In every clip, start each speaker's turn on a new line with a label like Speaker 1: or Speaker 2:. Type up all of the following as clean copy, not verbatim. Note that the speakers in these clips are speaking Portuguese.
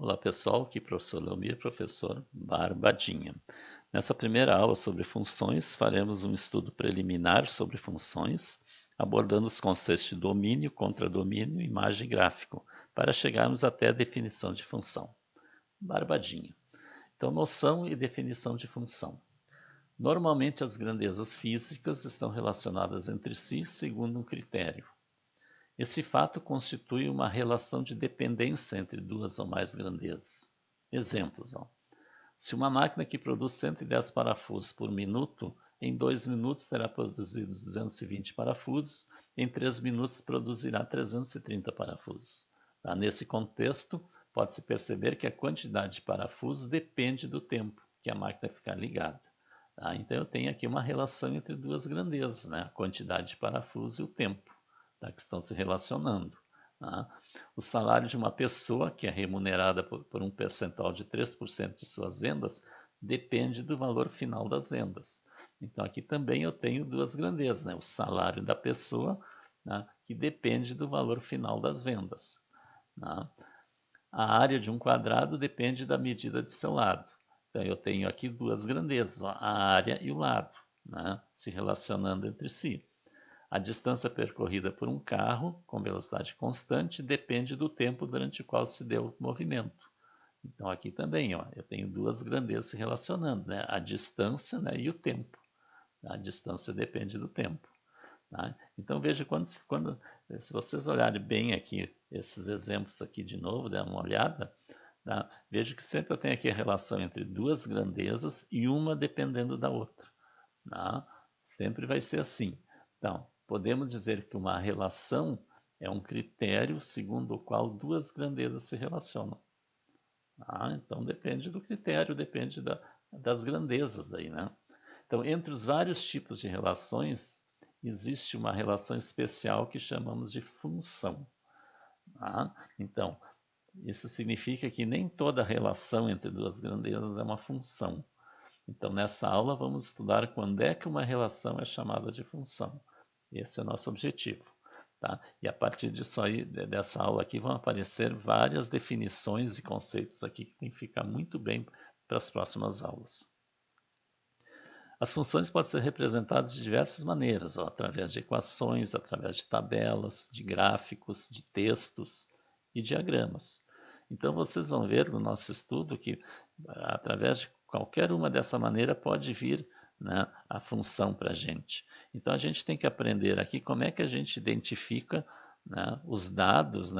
Speaker 1: Olá pessoal, aqui é o professor Leomir, professor Barbadinha. Nessa primeira aula sobre funções, faremos um estudo preliminar sobre funções, abordando os conceitos de domínio, contradomínio e imagem gráfico, para chegarmos até a definição de função. Barbadinha. Então, noção e definição de função. Normalmente as grandezas físicas estão relacionadas entre si segundo um critério. Esse fato constitui uma relação de dependência entre duas ou mais grandezas. Exemplos. Se uma máquina que produz 110 parafusos por minuto, em 2 minutos terá produzido 220 parafusos, em 3 minutos produzirá 330 parafusos. Nesse contexto, pode-se perceber que a quantidade de parafusos depende do tempo que a máquina ficar ligada. Então eu tenho aqui uma relação entre duas grandezas, a quantidade de parafusos e o tempo que estão se relacionando. O salário de uma pessoa que é remunerada por um percentual de 3% de suas vendas depende do valor final das vendas. Então aqui também eu tenho duas grandezas, o salário da pessoa, que depende do valor final das vendas. A área de um quadrado depende da medida de seu lado. Então eu tenho aqui duas grandezas, a área e o lado, se relacionando entre si. A distância percorrida por um carro com velocidade constante depende do tempo durante o qual se deu o movimento. Então aqui também eu tenho duas grandezas se relacionando, a distância e o tempo. A distância depende do tempo. Então veja, se vocês olharem bem aqui esses exemplos aqui de novo, dê uma olhada, veja que sempre eu tenho aqui a relação entre duas grandezas e uma dependendo da outra. Sempre vai ser assim. Então, podemos dizer que uma relação é um critério segundo o qual duas grandezas se relacionam. Então depende do critério, depende das grandezas daí, Então, entre os vários tipos de relações, existe uma relação especial que chamamos de função. Então, isso significa que nem toda relação entre duas grandezas é uma função. Então, nessa aula, vamos estudar quando é que uma relação é chamada de função. Esse é o nosso objetivo. E a partir disso aí, dessa aula aqui, vão aparecer várias definições e conceitos aqui que tem que ficar muito bem para as próximas aulas. As funções podem ser representadas de diversas maneiras, através de equações, através de tabelas, de gráficos, de textos e diagramas. Então vocês vão ver no nosso estudo que através de qualquer uma dessa maneira pode vir a função para a gente. Então a gente tem que aprender aqui como é que a gente identifica os dados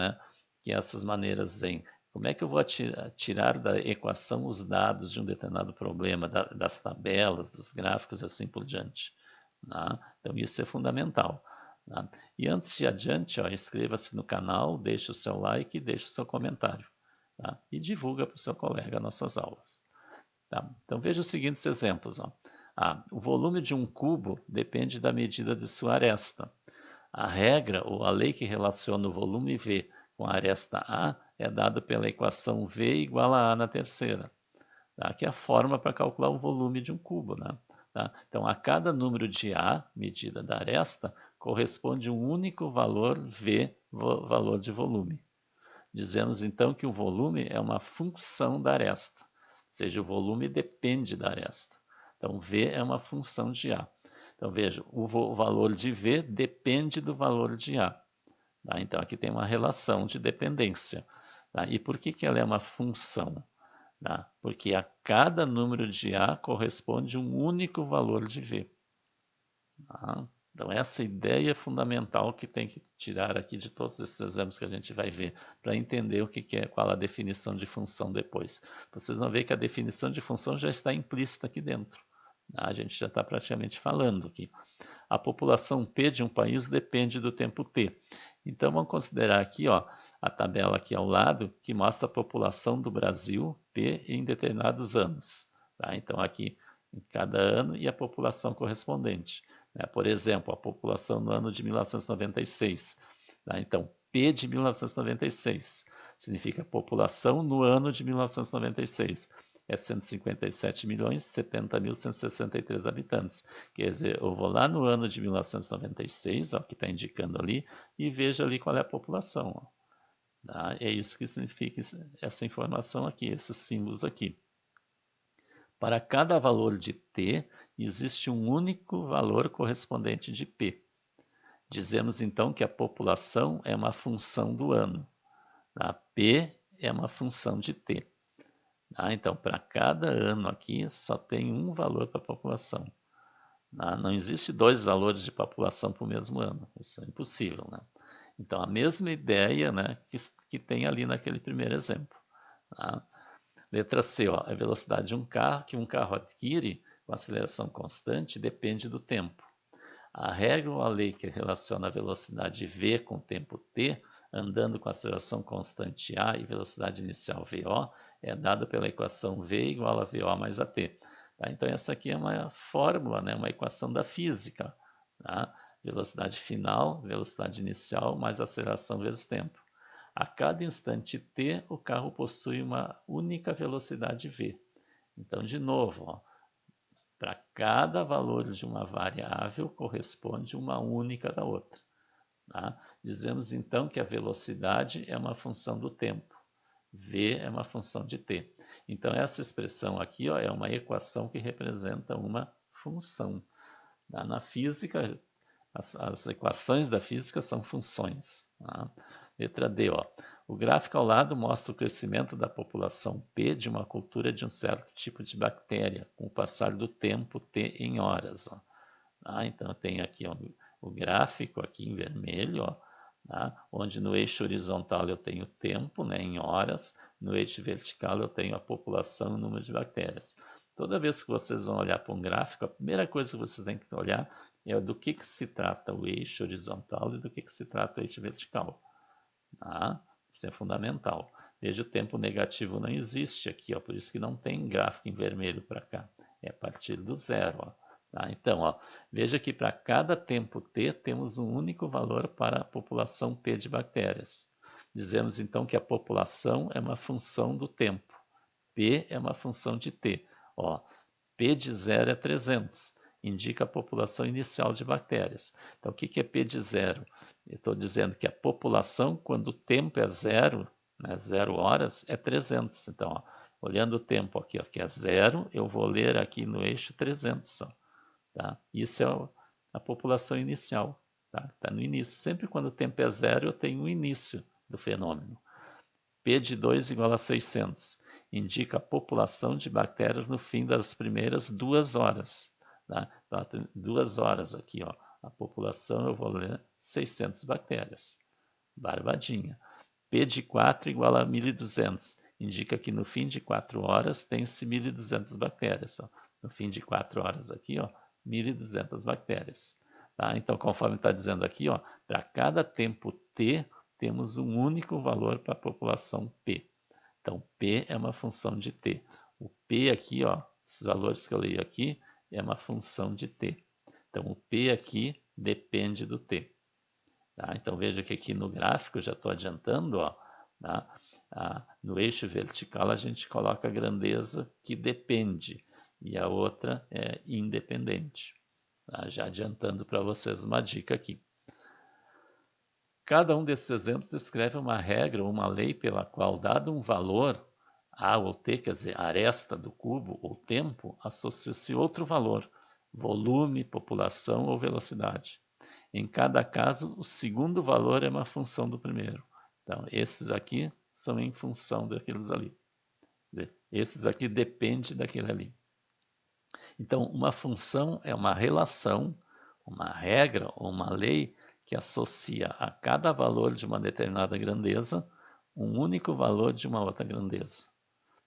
Speaker 1: que essas maneiras vêm. Como é que eu vou tirar da equação os dados de um determinado problema, das tabelas, dos gráficos e assim por diante. Então isso é fundamental. E antes de adiante, inscreva-se no canal, deixe o seu like e deixe o seu comentário. E divulga para o seu colega nossas aulas. Então veja os seguintes exemplos. O volume de um cubo depende da medida de sua aresta. A regra ou a lei que relaciona o volume V com a aresta A é dada pela equação V igual a A na terceira, que é a forma para calcular o volume de um cubo. Então, a cada número de A, medida da aresta, corresponde um único valor V, valor de volume. Dizemos então que o volume é uma função da aresta, ou seja, o volume depende da aresta. Então, V é uma função de A. Então, veja, o valor de V depende do valor de A. Então, aqui tem uma relação de dependência. E por que ela é uma função? Porque a cada número de A corresponde um único valor de V. Então, essa ideia é fundamental que tem que tirar aqui de todos esses exemplos que a gente vai ver, para entender o que é, qual a definição de função depois. Vocês vão ver que a definição de função já está implícita aqui dentro. A gente já está praticamente falando aqui. A população P de um país depende do tempo T. Então, vamos considerar aqui a tabela aqui ao lado, que mostra a população do Brasil, P, em determinados anos. Então, aqui em cada ano e a população correspondente. Por exemplo, a população no ano de 1996. Então, P de 1996 significa população no ano de 1996. É 157.070.163 habitantes. Quer dizer, eu vou lá no ano de 1996, que está indicando ali, e vejo ali qual é a população. Tá? É isso que significa essa informação aqui, esses símbolos aqui. Para cada valor de t, existe um único valor correspondente de p. Dizemos então que a população é uma função do ano. Tá? P é uma função de t. Tá? Então, para cada ano aqui, só tem um valor para a população. Tá? Não existe dois valores de população para o mesmo ano. Isso é impossível. Né? Então, a mesma ideia, né, que tem ali naquele primeiro exemplo. Tá? Letra C, ó, a velocidade de um carro que um carro adquire com aceleração constante depende do tempo. A regra ou a lei que relaciona a velocidade v com o tempo t, andando com aceleração constante a e velocidade inicial VO, é dada pela equação v igual a VO mais AT. Tá? Então, essa aqui é uma fórmula, né? Uma equação da física. Tá? Velocidade final, velocidade inicial, mais aceleração vezes tempo. A cada instante t, o carro possui uma única velocidade v. Então, de novo, para cada valor de uma variável corresponde uma única da outra. Tá? Dizemos então que a velocidade é uma função do tempo, v é uma função de t. Então, essa expressão aqui, ó, é uma equação que representa uma função. Tá? Na física, as equações da física são funções. Tá? Letra D, ó. O gráfico ao lado mostra o crescimento da população P de uma cultura de um certo tipo de bactéria, com o passar do tempo T em horas. Ó. Tá? Então, tem aqui ó, o gráfico aqui em vermelho, ó, tá? Onde no eixo horizontal eu tenho tempo, né, em horas, no eixo vertical eu tenho a população e o número de bactérias. Toda vez que vocês vão olhar para um gráfico, a primeira coisa que vocês têm que olhar é do que se trata o eixo horizontal e do que se trata o eixo vertical. Tá? Isso é fundamental. Veja, o tempo negativo não existe aqui, ó, por isso que não tem gráfico em vermelho para cá. É a partir do zero. Ó. Tá? Então, ó, veja que para cada tempo t, temos um único valor para a população p de bactérias. Dizemos então que a população é uma função do tempo. P é uma função de t. Ó, P de 0 é 300, indica a população inicial de bactérias. Então, o que é P de 0? Eu estou dizendo que a população, quando o tempo é zero, né, 0 horas, é 300. Então, ó, olhando o tempo aqui, ó, que é 0, eu vou ler aqui no eixo 300. Ó, tá? Isso é a população inicial. Tá no início. Sempre quando o tempo é 0, eu tenho o início do fenômeno. P de 2 igual a 600. Indica a população de bactérias no fim das primeiras 2 horas. Tá? Então, 2 horas aqui, ó. A população, eu vou ler 600 bactérias. Barbadinha. P de 4 igual a 1200. Indica que no fim de 4 horas tem-se 1200 bactérias. Ó. No fim de 4 horas aqui, ó, 1200 bactérias. Tá? Então, conforme está dizendo aqui, ó, para cada tempo t, temos um único valor para a população P. Então, P é uma função de T. O P aqui, ó, esses valores que eu leio aqui, é uma função de T. Então, o P aqui depende do T. Tá? Então, veja que aqui no gráfico, já estou adiantando, ó, tá? No eixo vertical a gente coloca a grandeza que depende e a outra é independente. Tá? Já adiantando para vocês uma dica aqui. Cada um desses exemplos descreve uma regra ou uma lei pela qual, dado um valor, A ou T, quer dizer, aresta do cubo ou tempo, associa-se outro valor, volume, população ou velocidade. Em cada caso, o segundo valor é uma função do primeiro. Então, esses aqui são em função daqueles ali. Quer dizer, esses aqui dependem daquele ali. Então, uma função é uma relação, uma regra ou uma lei que associa a cada valor de uma determinada grandeza um único valor de uma outra grandeza.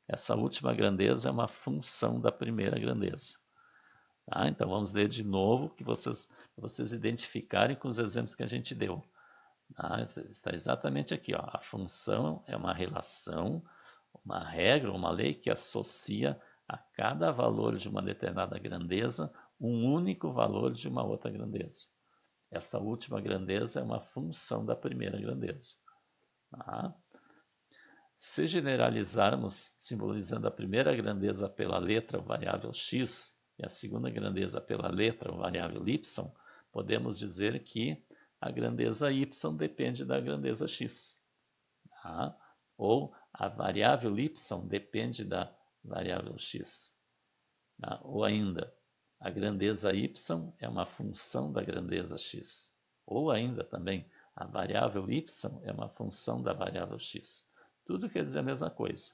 Speaker 1: Essa última grandeza é uma função da primeira grandeza. Tá? Então vamos ler de novo que vocês identificarem com os exemplos que a gente deu. Tá? Está exatamente aqui. Ó. A função é uma relação, uma regra, uma lei que associa a cada valor de uma determinada grandeza um único valor de uma outra grandeza. Esta última grandeza é uma função da primeira grandeza. Tá? Se generalizarmos, simbolizando a primeira grandeza pela letra variável x e a segunda grandeza pela letra variável y, podemos dizer que a grandeza y depende da grandeza x. Tá? Ou a variável y depende da variável x. Tá? Ou ainda, a grandeza y é uma função da grandeza x. Ou ainda também, a variável y é uma função da variável x. Tudo quer dizer a mesma coisa,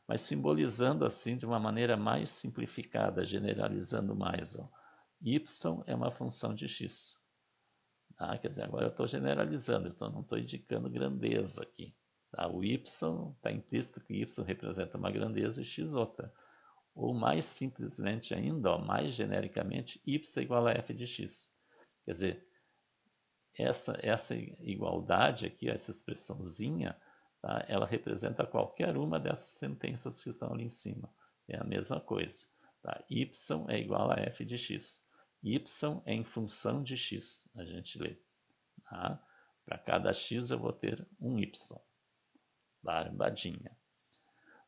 Speaker 1: mas simbolizando assim de uma maneira mais simplificada, generalizando mais. Ó. Y é uma função de x. Tá? Quer dizer, agora eu estou generalizando, então não estou indicando grandeza aqui. Tá? O y está implícito que y representa uma grandeza e x outra. Ou mais simplesmente ainda, ó, mais genericamente, y é igual a f de x. Quer dizer, essa igualdade aqui, essa expressãozinha, tá, ela representa qualquer uma dessas sentenças que estão ali em cima. É a mesma coisa. Tá? Y é igual a f de x. Y é em função de x, a gente lê. Tá? Para cada x eu vou ter um y. Barbadinha.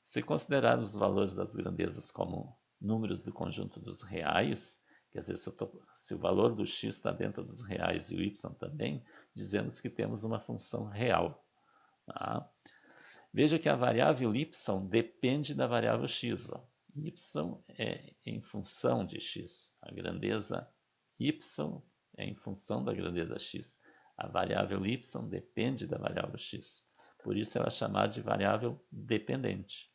Speaker 1: Se considerarmos os valores das grandezas como números do conjunto dos reais, quer dizer, se o valor do x está dentro dos reais e o y também, dizemos que temos uma função real. Tá? Veja que a variável y depende da variável x. Ó. Y é em função de x. A grandeza y é em função da grandeza x. A variável y depende da variável x. Por isso ela é chamada de variável dependente.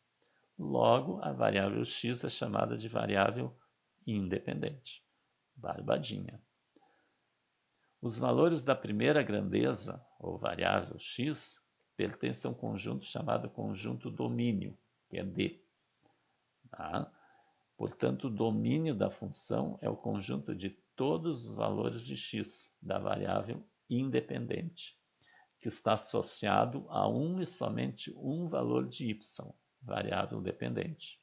Speaker 1: Logo, a variável x é chamada de variável independente. Barbadinha. Os valores da primeira grandeza, ou variável x, pertencem a um conjunto chamado conjunto domínio, que é D. Tá? Portanto, o domínio da função é o conjunto de todos os valores de x da variável independente, que está associado a um e somente um valor de y, variável dependente.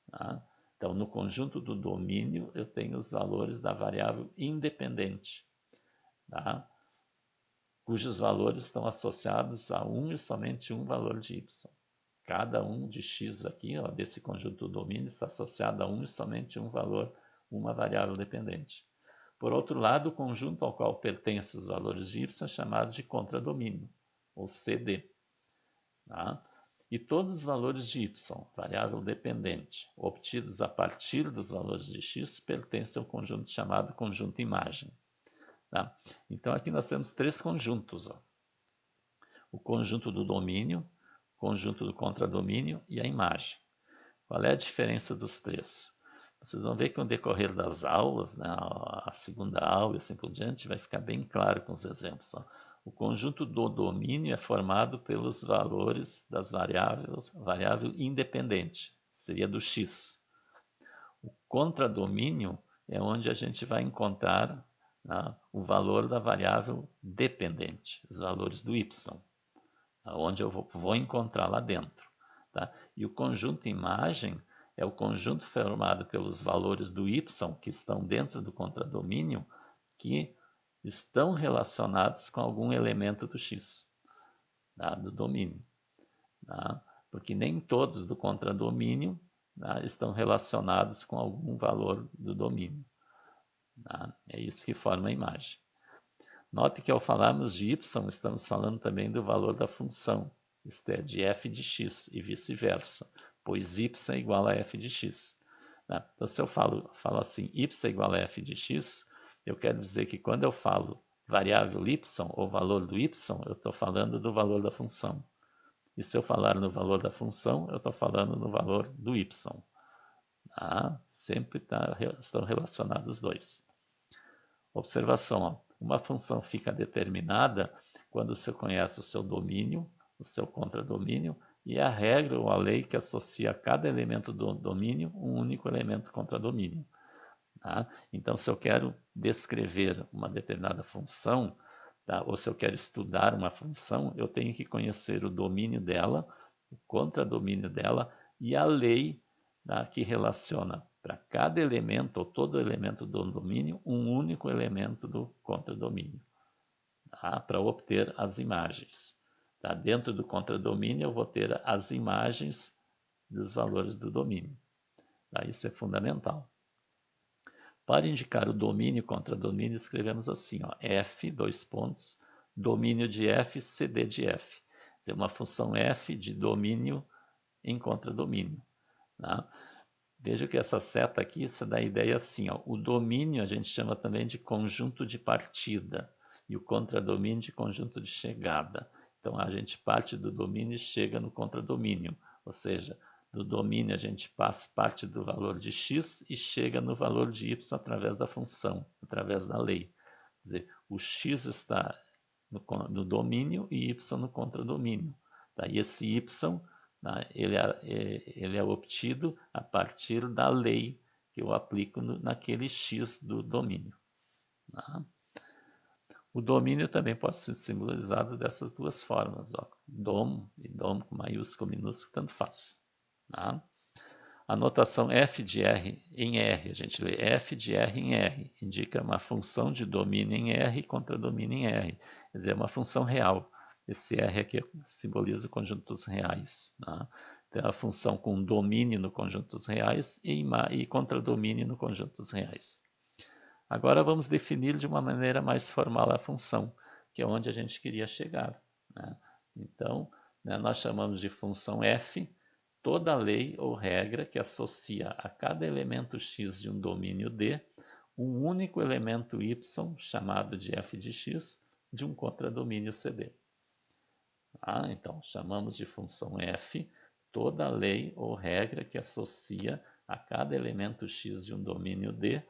Speaker 1: Tá? Então, no conjunto do domínio, eu tenho os valores da variável independente, tá? Cujos valores estão associados a um e somente um valor de y. Cada um de x aqui, ó, desse conjunto do domínio, está associado a um e somente um valor, uma variável dependente. Por outro lado, o conjunto ao qual pertencem os valores de y é chamado de contradomínio, ou CD. Tá? E todos os valores de y, variável dependente, obtidos a partir dos valores de x, pertencem ao conjunto chamado conjunto imagem. Tá? Então, aqui nós temos três conjuntos. Ó. O conjunto do domínio, o conjunto do contradomínio e a imagem. Qual é a diferença dos três? Vocês vão ver que no decorrer das aulas, né, a segunda aula e assim por diante, vai ficar bem claro com os exemplos. Ó. O conjunto do domínio é formado pelos valores das variável independente, seria do x. O contradomínio é onde a gente vai encontrar o valor da variável dependente, os valores do y, onde eu vou encontrar lá dentro. Tá? E o conjunto imagem é o conjunto formado pelos valores do y que estão dentro do contradomínio que estão relacionados com algum elemento do x, tá? Do domínio. Tá? Porque nem todos do contradomínio, tá, estão relacionados com algum valor do domínio. Tá? É isso que forma a imagem. Note que ao falarmos de y, estamos falando também do valor da função, isto é, de f de x e vice-versa, pois y é igual a f de x. Tá? Então, se eu falo assim, y é igual a f de x, eu quero dizer que quando eu falo variável y, ou valor do y, eu estou falando do valor da função. E se eu falar no valor da função, eu estou falando no valor do y. Tá? Sempre estão relacionados os dois. Observação, ó. Uma função fica determinada quando você conhece o seu domínio, o seu contradomínio, e a regra ou a lei que associa a cada elemento do domínio um único elemento contradomínio. Tá? Então, se eu quero descrever uma determinada função, tá? Ou se eu quero estudar uma função, eu tenho que conhecer o domínio dela, o contradomínio dela e a lei, tá? Que relaciona para cada elemento ou todo elemento do domínio um único elemento do contradomínio, tá? Para obter as imagens. Tá? Dentro do contradomínio eu vou ter as imagens dos valores do domínio. Tá? Isso é fundamental. Para indicar o domínio e contradomínio, escrevemos assim, ó, F, dois pontos, domínio de F, CD de F. dizer, uma função f de domínio em contradomínio. Tá? Veja que essa seta aqui, você dá a ideia assim, ó, o domínio a gente chama também de conjunto de partida e o contradomínio de conjunto de chegada. Então a gente parte do domínio e chega no contradomínio, ou seja, do domínio a gente parte do valor de x e chega no valor de y através da função, através da lei. Quer dizer, o x está no domínio e y no contradomínio. Tá? E esse y, tá, ele é obtido a partir da lei que eu aplico naquele x do domínio. Tá? O domínio também pode ser simbolizado dessas duas formas, ó, dom e dom com maiúsculo, minúsculo, tanto faz. Tá? A notação f de r em R, a gente lê f de r em R, indica uma função de domínio em R contra domínio em R, quer dizer, é uma função real. Esse R aqui simboliza conjuntos reais. Tá? Então, é a função com domínio no conjuntos reais e contradomínio no conjuntos reais. Agora vamos definir de uma maneira mais formal a função, que é onde a gente queria chegar. Né? Então, né, nós chamamos de função f toda lei ou regra que associa a cada elemento x de um domínio D um único elemento y, chamado de f de x, de um contradomínio CD. Então, chamamos de função f toda lei ou regra que associa a cada elemento x de um domínio D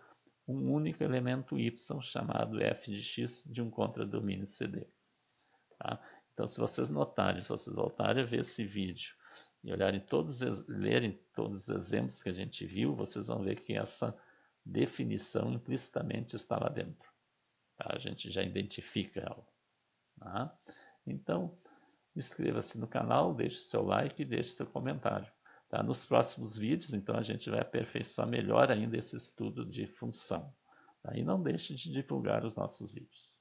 Speaker 1: um único elemento y, chamado f de x, de um contradomínio CD. Tá? Então, se vocês notarem, se vocês voltarem a ver esse vídeo e lerem todos os exemplos que a gente viu, vocês vão ver que essa definição implicitamente está lá dentro. Tá? A gente já identifica ela. Tá? Então, inscreva-se no canal, deixe seu like e deixe seu comentário. Tá? Nos próximos vídeos, então, a gente vai aperfeiçoar melhor ainda esse estudo de função. Tá? E não deixe de divulgar os nossos vídeos.